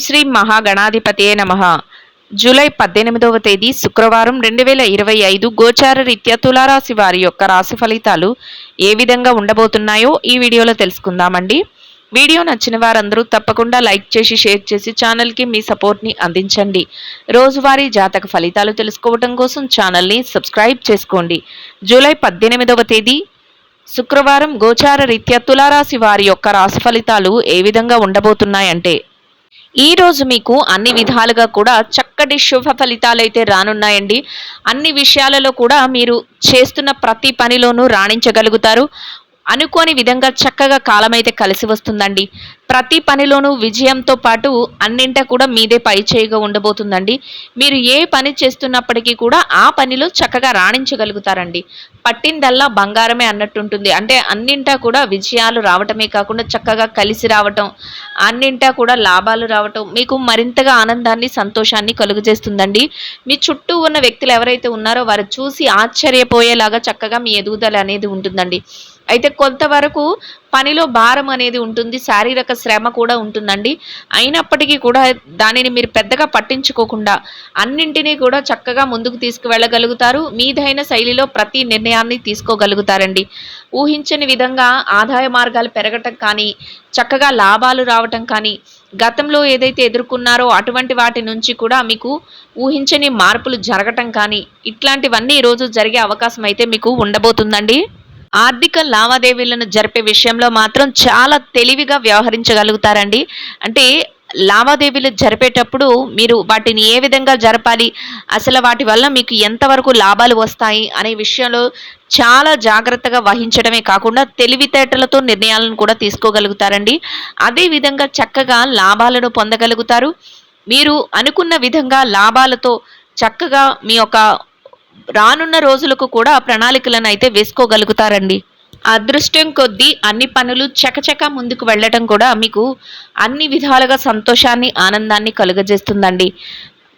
శ్రీ మహాగణాధిపతయే నమః. జూలై 18వ తేదీ శుక్రవారం 2025 గోచార రీత్యా తులారాశి వారి యొక్క రాశి ఫలితాలు ఏ విధంగా ఉండబోతున్నాయో ఈ వీడియోలో తెలుసుకుందామండి. వీడియో నచ్చిన వారందరూ తప్పకుండా లైక్ చేసి షేర్ చేసి ఛానల్కి మీ సపోర్ట్ని అందించండి. రోజువారీ జాతక ఫలితాలు తెలుసుకోవడం కోసం ఛానల్ని సబ్స్క్రైబ్ చేసుకోండి. జూలై 18వ తేదీ శుక్రవారం గోచార రీత్యా తులారాశి వారి యొక్క రాశి ఫలితాలు ఏ విధంగా ఉండబోతున్నాయంటే, ఈ రోజు మీకు అన్ని విధాలుగా కూడా చక్కటి శుభ ఫలితాలు అయితే రానున్నాయండి. అన్ని విషయాలలో కూడా మీరు చేస్తున్న ప్రతి పనిలోనూ రాణించగలుగుతారు. అనుకోని విధంగా చక్కగా కాలం అయితే కలిసి వస్తుందండి. ప్రతి పనిలోనూ విజయంతో పాటు అన్నింటా కూడా మీదే పై చేయిగా ఉండబోతుందండి. మీరు ఏ పని చేస్తున్నప్పటికీ కూడా ఆ పనిలో చక్కగా రాణించగలుగుతారండి. పట్టిందల్లా బంగారమే అన్నట్టుంటుంది. అంటే అన్నింటా కూడా విజయాలు రావటమే కాకుండా చక్కగా కలిసి రావటం, అన్నింటా కూడా లాభాలు రావటం మీకు మరింతగా ఆనందాన్ని సంతోషాన్ని కలుగజేస్తుందండి. మీ చుట్టూ ఉన్న వ్యక్తులు ఎవరైతే ఉన్నారో వారు చూసి ఆశ్చర్యపోయేలాగా చక్కగా మీ ఎదుగుదల అనేది ఉంటుందండి. అయితే కొంతవరకు పనిలో భారం అనేది ఉంటుంది, శారీరక శ్రమ కూడా ఉంటుందండి. అయినప్పటికీ కూడా దానిని మీరు పెద్దగా పట్టించుకోకుండా అన్నింటినీ కూడా చక్కగా ముందుకు తీసుకువెళ్ళగలుగుతారు. మీదైన శైలిలో ప్రతి నిర్ణయాన్ని తీసుకోగలుగుతారండి. ఊహించని విధంగా ఆదాయ మార్గాలు పెరగటం కానీ, చక్కగా లాభాలు రావటం కానీ, గతంలో ఏదైతే ఎదుర్కొన్నారో అటువంటి వాటి నుంచి కూడా మీకు ఊహించని మార్పులు జరగటం కానీ, ఇట్లాంటివన్నీ ఈరోజు జరిగే అవకాశం అయితే మీకు ఉండబోతుందండి. ఆర్థిక లావాదేవీలను జరిపే విషయంలో మాత్రం చాలా తెలివిగా వ్యవహరించగలుగుతారండి. అంటే లావాదేవీలు జరిపేటప్పుడు మీరు వాటిని ఏ విధంగా జరపాలి, అసలు వాటి వల్ల మీకు ఎంతవరకు లాభాలు వస్తాయి అనే విషయంలో చాలా జాగ్రత్తగా వహించడమే కాకుండా తెలివితేటలతో నిర్ణయాలను కూడా తీసుకోగలుగుతారండి. అదేవిధంగా చక్కగా లాభాలను పొందగలుగుతారు. మీరు అనుకున్న విధంగా లాభాలతో చక్కగా మీ యొక్క రానున్న రోజులకు కూడా ప్రణాళికలను అయితే వేసుకోగలుగుతారండి. అదృష్టం కొద్దీ అన్ని పనులు చకచక ముందుకు వెళ్ళటం కూడా మీకు అన్ని విధాలుగా సంతోషాన్ని ఆనందాన్ని కలుగజేస్తుందండి.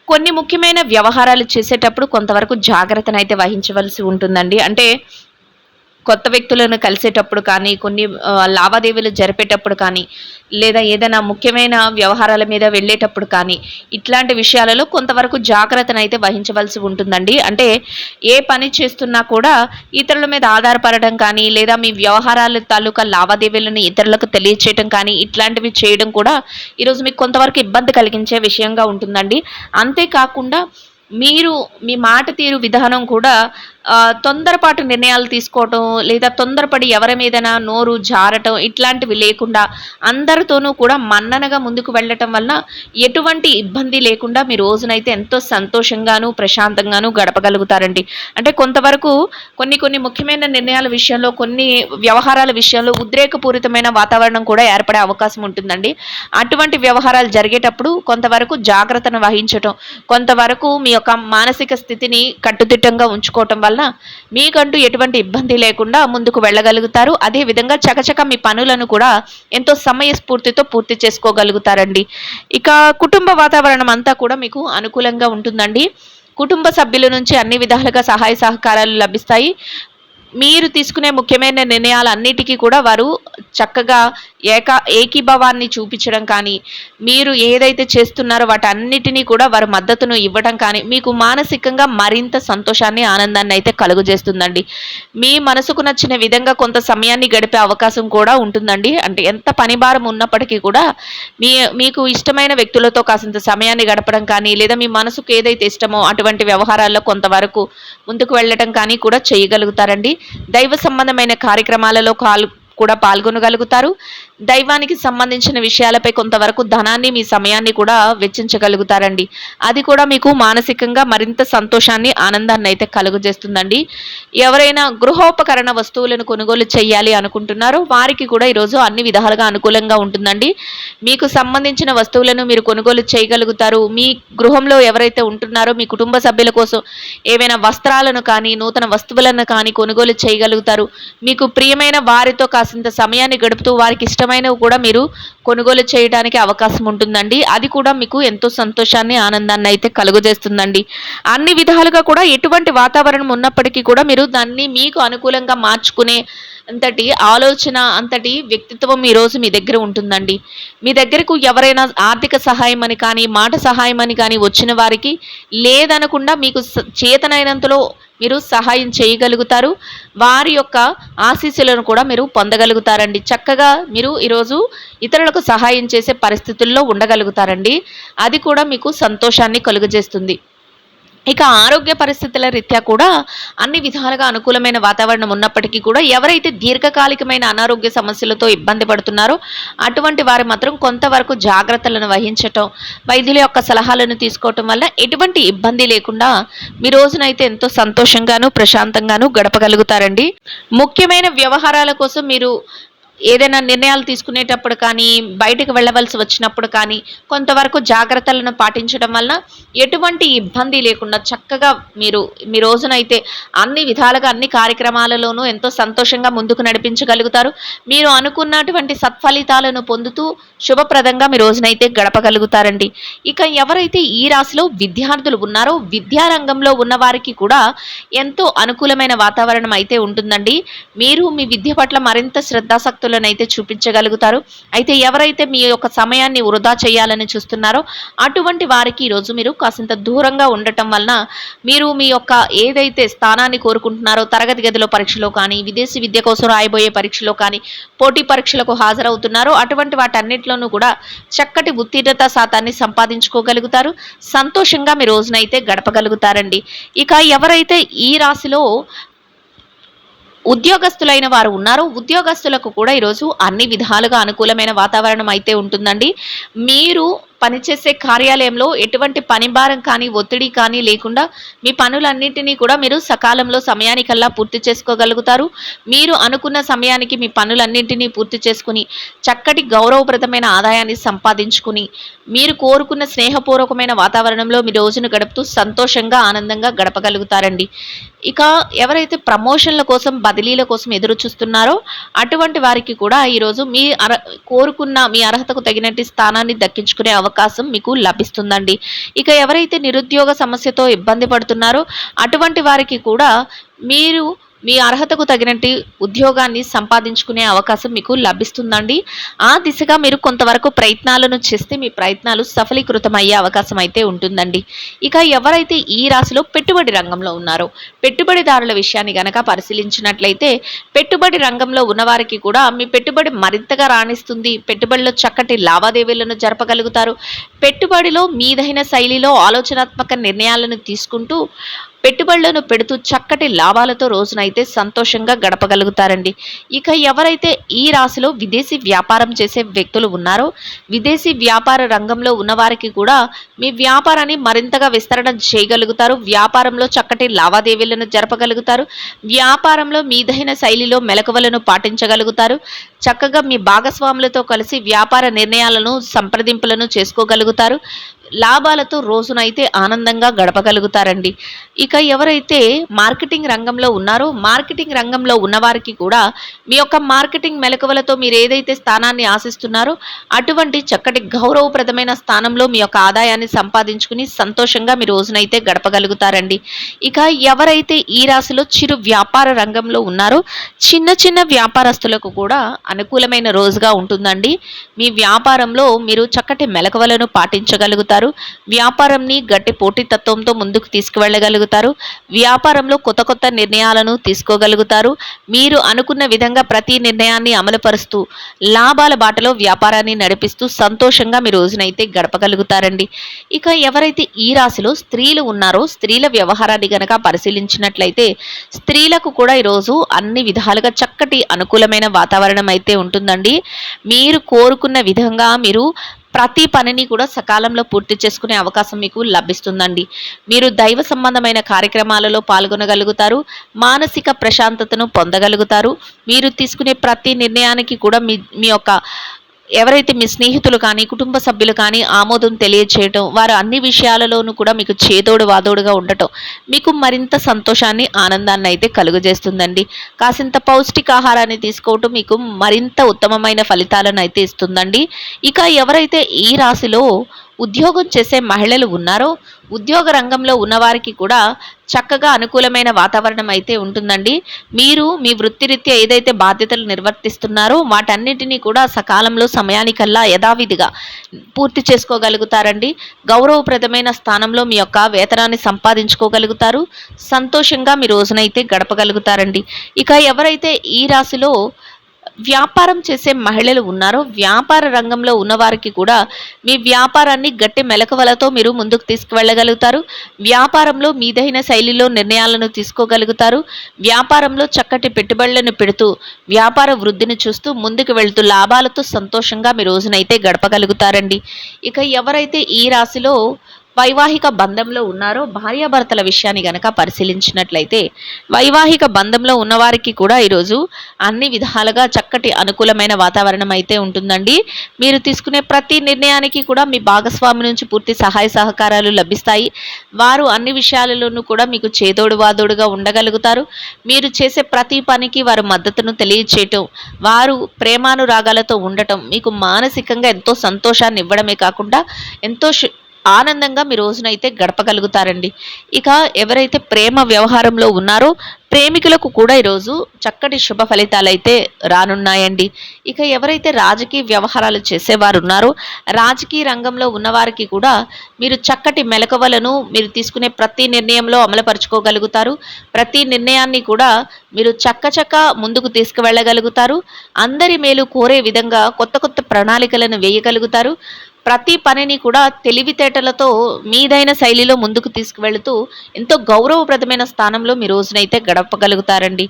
కొన్ని ముఖ్యమైన వ్యవహారాలు చేసేటప్పుడు కొంతవరకు జాగ్రత్తనైతే వహించవలసి ఉంటుందండి. అంటే కొత్త వ్యక్తులను కలిసేటప్పుడు కానీ, కొన్ని లావాదేవీలు జరిపేటప్పుడు కానీ, లేదా ఏదైనా ముఖ్యమైన వ్యవహారాల మీద వెళ్ళేటప్పుడు కానీ, ఇట్లాంటి విషయాలలో కొంతవరకు జాగ్రత్తనైతే వహించవలసి ఉంటుందండి. అంటే ఏ పని చేస్తున్నా కూడా ఇతరుల మీద ఆధారపడడం కానీ, లేదా మీ వ్యవహారాల తాలూకా లావాదేవీలను ఇతరులకు తెలియచేయడం కానీ, ఇట్లాంటివి చేయడం కూడా ఈరోజు మీకు కొంతవరకు ఇబ్బంది కలిగించే విషయంగా ఉంటుందండి. అంతేకాకుండా మీరు మీ మాట తీరు విధానం కూడా తొందరపాటు నిర్ణయాలు తీసుకోవటం, లేదా తొందరపడి ఎవరి మీదైనా నోరు జారటం ఇట్లాంటివి లేకుండా అందరితోనూ కూడా మన్ననగా ముందుకు వెళ్ళటం వలన ఎటువంటి ఇబ్బంది లేకుండా మీ రోజునైతే ఎంతో సంతోషంగాను ప్రశాంతంగాను గడపగలుగుతారండి. అంటే కొంతవరకు కొన్ని ముఖ్యమైన నిర్ణయాల విషయంలో, కొన్ని వ్యవహారాల విషయంలో ఉద్రేకపూరితమైన వాతావరణం కూడా ఏర్పడే అవకాశం ఉంటుందండి. అటువంటి వ్యవహారాలు జరిగేటప్పుడు కొంతవరకు జాగ్రత్తను వహించటం, కొంతవరకు మీ యొక్క మానసిక స్థితిని కట్టుదిట్టంగా ఉంచుకోవటం వల్ల మీకంటూ ఎటువంటి ఇబ్బంది లేకుండా ముందుకు వెళ్ళగలుగుతారు. అదేవిధంగా చకచక మీ పనులను కూడా ఎంతో సమయస్ఫూర్తితో పూర్తి చేసుకోగలుగుతారండి. ఇక కుటుంబ వాతావరణం అంతా కూడా మీకు అనుకూలంగా ఉంటుందండి. కుటుంబ సభ్యుల నుంచి అన్ని విధాలుగా సహాయ సహకారాలు లభిస్తాయి. మీరు తీసుకునే ముఖ్యమైన నిర్ణయాలన్నిటికీ కూడా వారు చక్కగా ఏకీభావాన్ని చూపించడం కానీ, మీరు ఏదైతే చేస్తున్నారో వాటన్నిటినీ కూడా వారు మద్దతును ఇవ్వడం కానీ మీకు మానసికంగా మరింత సంతోషాన్ని ఆనందాన్ని అయితే కలుగజేస్తుందండి. మీ మనసుకు నచ్చిన విధంగా కొంత సమయాన్ని గడిపే అవకాశం కూడా ఉంటుందండి. అంటే ఎంత పని భారం ఉన్నప్పటికీ కూడా మీకు ఇష్టమైన వ్యక్తులతో కాసింత సమయాన్ని గడపడం కానీ, లేదా మీ మనసుకు ఏదైతే ఇష్టమో అటువంటి వ్యవహారాల్లో కొంతవరకు ముందుకు వెళ్ళటం కానీ కూడా చేయగలుగుతారండి. దైవ సంబంధమైన కార్యక్రమాలలో కూడా పాల్గొనగలుగుతారు. దైవానికి సంబంధించిన విషయాలపై కొంతవరకు ధనాన్ని, మీ సమయాన్ని కూడా వెచ్చించగలుగుతారండి. అది కూడా మీకు మానసికంగా మరింత సంతోషాన్ని ఆనందాన్ని అయితే కలుగజేస్తుందండి. ఎవరైనా గృహోపకరణ వస్తువులను కొనుగోలు చేయాలి అనుకుంటున్నారో వారికి కూడా ఈరోజు అన్ని విధాలుగా అనుకూలంగా ఉంటుందండి. మీకు సంబంధించిన వస్తువులను మీరు కొనుగోలు చేయగలుగుతారు. మీ గృహంలో ఎవరైతే ఉంటున్నారో మీ కుటుంబ సభ్యుల కోసం ఏవైనా వస్త్రాలను కానీ, నూతన వస్తువులను కానీ కొనుగోలు చేయగలుగుతారు. మీకు ప్రియమైన వారితో కాసింత సమయాన్ని గడుపుతూ వారికి ఇష్టమైనవి కూడా మీరు కొనుగోలు చేయడానికి అవకాశం ఉంటుందండి. అది కూడా మీకు ఎంతో సంతోషాన్ని ఆనందాన్ని అయితే కలుగజేస్తుందండి. అన్ని విధాలుగా కూడా ఎటువంటి వాతావరణం ఉన్నప్పటికీ కూడా మీరు దాన్ని మీకు అనుకూలంగా మార్చుకునే అంతటి ఆలోచన, అంతటి వ్యక్తిత్వం ఈరోజు మీ దగ్గర ఉంటుందండి. మీ దగ్గరకు ఎవరైనా ఆర్థిక సహాయం అని కానీ, మాట సహాయం అని కానీ వచ్చిన వారికి లేదనకుండా మీకు చేతనైనంతలో మీరు సహాయం చేయగలుగుతారు. వారి యొక్క ఆశీస్సులను కూడా మీరు పొందగలుగుతారండి. చక్కగా మీరు ఈరోజు ఇతరులకు సహాయం చేసే పరిస్థితుల్లో ఉండగలుగుతారండి. అది కూడా మీకు సంతోషాన్ని కలుగజేస్తుంది. ఇక ఆరోగ్య పరిస్థితుల రీత్యా కూడా అన్ని విధాలుగా అనుకూలమైన వాతావరణం ఉన్నప్పటికీ కూడా ఎవరైతే దీర్ఘకాలికమైన అనారోగ్య సమస్యలతో ఇబ్బంది పడుతున్నారో అటువంటి వారు మాత్రం కొంతవరకు జాగ్రత్తలను వహించటం, వైద్యుల యొక్క సలహాలను తీసుకోవటం వల్ల ఎటువంటి ఇబ్బంది లేకుండా మీ రోజునైతే ఎంతో సంతోషంగాను ప్రశాంతంగాను గడపగలుగుతారండి. ముఖ్యమైన వ్యవహారాల కోసం మీరు ఏదైనా నిర్ణయాలు తీసుకునేటప్పుడు కానీ, బయటకు వెళ్ళవలసి వచ్చినప్పుడు కానీ కొంతవరకు జాగ్రత్తలను పాటించడం వలన ఎటువంటి ఇబ్బంది లేకుండా చక్కగా మీరు మీ రోజునైతే అన్ని విధాలుగా అన్ని కార్యక్రమాలలోనూ ఎంతో సంతోషంగా ముందుకు నడిపించగలుగుతారు. మీరు అనుకున్నటువంటి సత్ఫలితాలను పొందుతూ శుభప్రదంగా మీ రోజునైతే గడపగలుగుతారండి. ఇక ఎవరైతే ఈ రాశిలో విద్యార్థులు ఉన్నారో విద్యారంగంలో ఉన్న వారికి కూడా ఎంతో అనుకూలమైన వాతావరణం అయితే ఉంటుందండి. మీరు మీ విద్య పట్ల మరింత శ్రద్ధాసక్తులు అయితే చూపించగలుగుతారు. అయితే ఎవరైతే మీ యొక్క సమయాన్ని వృధా చేయాలని చూస్తున్నారో అటువంటి వారికి ఈరోజు మీరు కాసింత దూరంగా ఉండటం వలన మీరు మీ యొక్క ఏదైతే స్థానాన్ని కోరుకుంటున్నారో తరగతి గదిలో పరీక్షలో కానీ, విదేశీ విద్య కోసం రాయబోయే పరీక్షలో కానీ, పోటీ పరీక్షలకు హాజరవుతున్నారో అటువంటి వాటన్నిటిలోనూ కూడా చక్కటి ఉత్తీర్ణత శాతాన్ని సంపాదించుకోగలుగుతారు. సంతోషంగా మీ రోజునైతే గడపగలుగుతారండి. ఇక ఎవరైతే ఈ రాశిలో ఉద్యోగస్తులైన వారు ఉన్నారో ఉద్యోగస్తులకు కూడా ఈరోజు అన్ని విధాలుగా అనుకూలమైన వాతావరణం అయితే ఉంటుందండి. మీరు పనిచేసే కార్యాలయంలో ఎటువంటి పని భారం కానీ, ఒత్తిడి కానీ లేకుండా మీ పనులన్నింటినీ కూడా మీరు సకాలంలో సమయానికల్లా పూర్తి చేసుకోగలుగుతారు. మీరు అనుకున్న సమయానికి మీ పనులన్నింటినీ పూర్తి చేసుకుని చక్కటి గౌరవప్రదమైన ఆదాయాన్ని సంపాదించుకుని మీరు కోరుకున్న స్నేహపూర్వకమైన వాతావరణంలో మీ రోజును గడుపుతూ సంతోషంగా ఆనందంగా గడపగలుగుతారండి. ఇక ఎవరైతే ప్రమోషన్ల కోసం బదిలీల కోసం ఎదురు చూస్తున్నారో అటువంటి వారికి కూడా ఈరోజు మీ కోరుకున్న మీ అర్హతకు తగినట్టు స్థానాన్ని దక్కించుకునే అవకాశం మీకు లభిస్తుందండి. ఇక ఎవరైతే నిరుద్యోగ సమస్యతో ఇబ్బంది పడుతున్నారో అటువంటి వారికి కూడా మీరు మీ అర్హతకు తగినట్టు ఉద్యోగాన్ని సంపాదించుకునే అవకాశం మీకు లభిస్తుందండి. ఆ దిశగా మీరు కొంతవరకు ప్రయత్నాలను చేస్తే మీ ప్రయత్నాలు సఫలీకృతమయ్యే అవకాశం అయితే ఉంటుందండి. ఇక ఎవరైతే ఈ రాశిలో పెట్టుబడి రంగంలో ఉన్నారో పెట్టుబడిదారుల విషయాన్ని గనక పరిశీలించినట్లయితే పెట్టుబడి రంగంలో ఉన్నవారికి కూడా మీ పెట్టుబడి మరింతగా రాణిస్తుంది. పెట్టుబడిలో చక్కటి లావాదేవీలను జరపగలుగుతారు. పెట్టుబడిలో మీదైన శైలిలో ఆలోచనాత్మక నిర్ణయాలను తీసుకుంటూ పెట్టుబడులను పెడుతూ చక్కటి లాభాలతో రోజునైతే సంతోషంగా గడపగలుగుతారండి. ఇక ఎవరైతే ఈ రాశిలో విదేశీ వ్యాపారం చేసే వ్యక్తులు ఉన్నారో విదేశీ వ్యాపార రంగంలో ఉన్నవారికి కూడా మీ వ్యాపారాన్ని మరింతగా విస్తరణ చేయగలుగుతారు. వ్యాపారంలో చక్కటి లావాదేవీలను జరపగలుగుతారు. వ్యాపారంలో మీదైన శైలిలో మెలకువలను పాటించగలుగుతారు. చక్కగా మీ భాగస్వాములతో కలిసి వ్యాపార నిర్ణయాలను సంప్రదింపులను చేసుకోగలుగుతారు. లాభాలతో రోజునైతే ఆనందంగా గడపగలుగుతారండి. ఇక ఎవరైతే మార్కెటింగ్ రంగంలో ఉన్నారో మార్కెటింగ్ రంగంలో ఉన్నవారికి కూడా మీ యొక్క మార్కెటింగ్ మెలకువలతో మీరు ఏదైతే స్థానాన్ని ఆశిస్తున్నారో అటువంటి చక్కటి గౌరవప్రదమైన స్థానంలో మీ యొక్క ఆదాయాన్ని సంపాదించుకుని సంతోషంగా మీ రోజునైతే గడపగలుగుతారండి. ఇక ఎవరైతే ఈ రాశిలో చిరు వ్యాపార రంగంలో ఉన్నారో చిన్న చిన్న వ్యాపారస్తులకు కూడా అనుకూలమైన రోజుగా ఉంటుందండి. మీ వ్యాపారంలో మీరు చక్కటి మెలకువలను పాటించగలుగుతారు. వ్యాపారంని గట్టి పోటీతత్వంతో ముందుకు తీసుకువెళ్ళగలుగుతారు. వ్యాపారంలో కొత్త కొత్త నిర్ణయాలను తీసుకోగలుగుతారు. మీరు అనుకున్న విధంగా ప్రతి నిర్ణయాన్ని అమలుపరుస్తూ లాభాల బాటలో వ్యాపారాన్ని నడిపిస్తూ సంతోషంగా మీ రోజునైతే గడపగలుగుతారండి. ఇక ఎవరైతే ఈ రాశిలో స్త్రీలు ఉన్నారో స్త్రీల వ్యవహారాన్ని గనక పరిశీలించినట్లయితే స్త్రీలకు కూడా ఈరోజు అన్ని విధాలుగా చక్కటి అనుకూలమైన వాతావరణం అయితే ఉంటుందండి. మీరు కోరుకున్న విధంగా మీరు ప్రతి పనిని కూడా సకాలంలో పూర్తి చేసుకునే అవకాశం మీకు లభిస్తుందండి. మీరు దైవ సంబంధమైన కార్యక్రమాలలో పాల్గొనగలుగుతారు. మానసిక ప్రశాంతతను పొందగలుగుతారు. మీరు తీసుకునే ప్రతి నిర్ణయానికి కూడా మీ యొక్క ఎవరైతే మీ స్నేహితులు కానీ కుటుంబ సభ్యులు కానీ ఆమోదం తెలియచేయటం వారు అన్ని విషయాలలోనూ కూడా మీకు చేదోడు వాదోడుగా ఉండటం మీకు మరింత సంతోషాన్ని ఆనందాన్ని అయితే కలుగజేస్తుందండి. కాసింత పౌష్టికాహారాన్ని తీసుకోవటం మీకు మరింత ఉత్తమమైన ఫలితాలను అయితే ఇస్తుందండి. ఇక ఎవరైతే ఈ రాశిలో ఉద్యోగం చేసే మహిళలు ఉన్నారో ఉద్యోగ రంగంలో ఉన్నవారికి కూడా చక్కగా అనుకూలమైన వాతావరణం అయితే ఉంటుందండి. మీరు మీ వృత్తిరీత్యా ఏదైతే బాధ్యతలు నిర్వర్తిస్తున్నారో వాటన్నిటినీ కూడా సకాలంలో సమయానికల్లా యథావిధిగా పూర్తి చేసుకోగలుగుతారండి. గౌరవప్రదమైన స్థానంలో మీ యొక్క వేతనాన్ని సంపాదించుకోగలుగుతారు. సంతోషంగా మీ రోజునైతే గడపగలుగుతారండి. ఇక ఎవరైతే ఈ రాశిలో వ్యాపారం చేసే మహిళలు ఉన్నారో వ్యాపార రంగంలో ఉన్నవారికి కూడా మీ వ్యాపారాన్ని గట్టి మెలకువలతో మీరు ముందుకు తీసుకువెళ్ళగలుగుతారు. వ్యాపారంలో మీదైన శైలిలో నిర్ణయాలను తీసుకోగలుగుతారు. వ్యాపారంలో చక్కటి పెట్టుబడులను పెడుతూ వ్యాపార వృద్ధిని చూస్తూ ముందుకు వెళ్తూ లాభాలతో సంతోషంగా మీ రోజునైతే గడపగలుగుతారండి. ఇక ఎవరైతే ఈ రాశిలో వైవాహిక బంధంలో ఉన్నారో భార్యాభర్తల విషయాన్ని గనక పరిశీలించినట్లయితే వైవాహిక బంధంలో ఉన్నవారికి కూడా ఈరోజు అన్ని విధాలుగా చక్కటి అనుకూలమైన వాతావరణం అయితే ఉంటుందండి. మీరు తీసుకునే ప్రతి నిర్ణయానికి కూడా మీ భాగస్వామి నుంచి పూర్తి సహాయ సహకారాలు లభిస్తాయి. వారు అన్ని విషయాలలోనూ కూడా మీకు చేదోడు వాదోడుగా ఉండగలుగుతారు. మీరు చేసే ప్రతి పనికి వారు మద్దతును తెలియచేయటం, వారు ప్రేమానురాగాలతో ఉండటం మీకు మానసికంగా ఎంతో సంతోషాన్ని ఇవ్వడమే కాకుండా ఎంతో ఆనందంగా మీ రోజునైతే గడపగలుగుతారండి. ఇక ఎవరైతే ప్రేమ వ్యవహారంలో ఉన్నారో ప్రేమికులకు కూడా ఈరోజు చక్కటి శుభ ఫలితాలైతే రానున్నాయండి. ఇక ఎవరైతే రాజకీయ వ్యవహారాలు చేసేవారు ఉన్నారో రాజకీయ రంగంలో ఉన్నవారికి కూడా మీరు చక్కటి మెలకువలను మీరు తీసుకునే ప్రతి నిర్ణయంలో అమలుపరుచుకోగలుగుతారు. ప్రతి నిర్ణయాన్ని కూడా మీరు చక్కచక్క ముందుకు తీసుకువెళ్ళగలుగుతారు. అందరి మేలు కోరే విధంగా కొత్త కొత్త ప్రణాళికలను వేయగలుగుతారు. ప్రతి పనిని కూడా తెలివితేటలతో మీదైన శైలిలో ముందుకు తీసుకువెళుతూ ఎంతో గౌరవప్రదమైన స్థానంలో మీ రోజునైతే గడపగలుగుతారండి.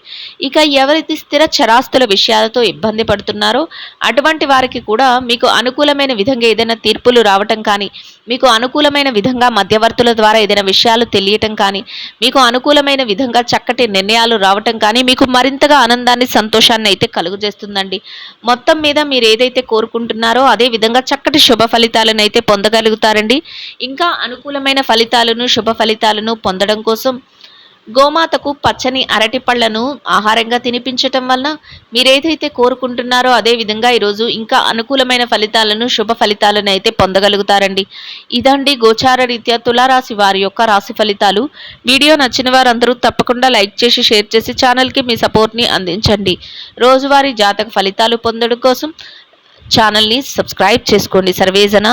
ఇక ఎవరైతే స్థిర చరాస్తుల విషయాలతో ఇబ్బంది పడుతున్నారో అటువంటి వారికి కూడా మీకు అనుకూలమైన విధంగా ఏదైనా తీర్పులు రావటం కానీ, మీకు అనుకూలమైన విధంగా మధ్యవర్తుల ద్వారా ఏదైనా విషయాలు తెలియటం కానీ, మీకు అనుకూలమైన విధంగా చక్కటి నిర్ణయాలు రావటం కానీ మీకు మరింతగా ఆనందాన్ని సంతోషాన్ని అయితే కలుగజేస్తుందండి. మొత్తం మీద మీరు ఏదైతే కోరుకుంటున్నారో అదే విధంగా చక్కటి శుభ ఫలితాలను అయితే పొందగలుగుతారండి. ఇంకా అనుకూలమైన ఫలితాలను శుభ ఫలితాలను పొందడం కోసం గోమాతకు పచ్చని అరటి పళ్లను ఆహారంగా తినిపించటం వలన మీరేదైతే కోరుకుంటున్నారో అదే విధంగా ఈరోజు ఇంకా అనుకూలమైన ఫలితాలను శుభ ఫలితాలను అయితే పొందగలుగుతారండి. ఇదండి గోచార రీత్యా తులారాశి వారి యొక్క రాశి ఫలితాలు. వీడియో నచ్చిన వారందరూ తప్పకుండా లైక్ చేసి షేర్ చేసి ఛానల్కి మీ సపోర్ట్ని అందించండి. రోజువారీ జాతక ఫలితాలు పొందడం కోసం ఛానల్ని సబ్స్క్రైబ్ చేసుకోండి. సర్వేజన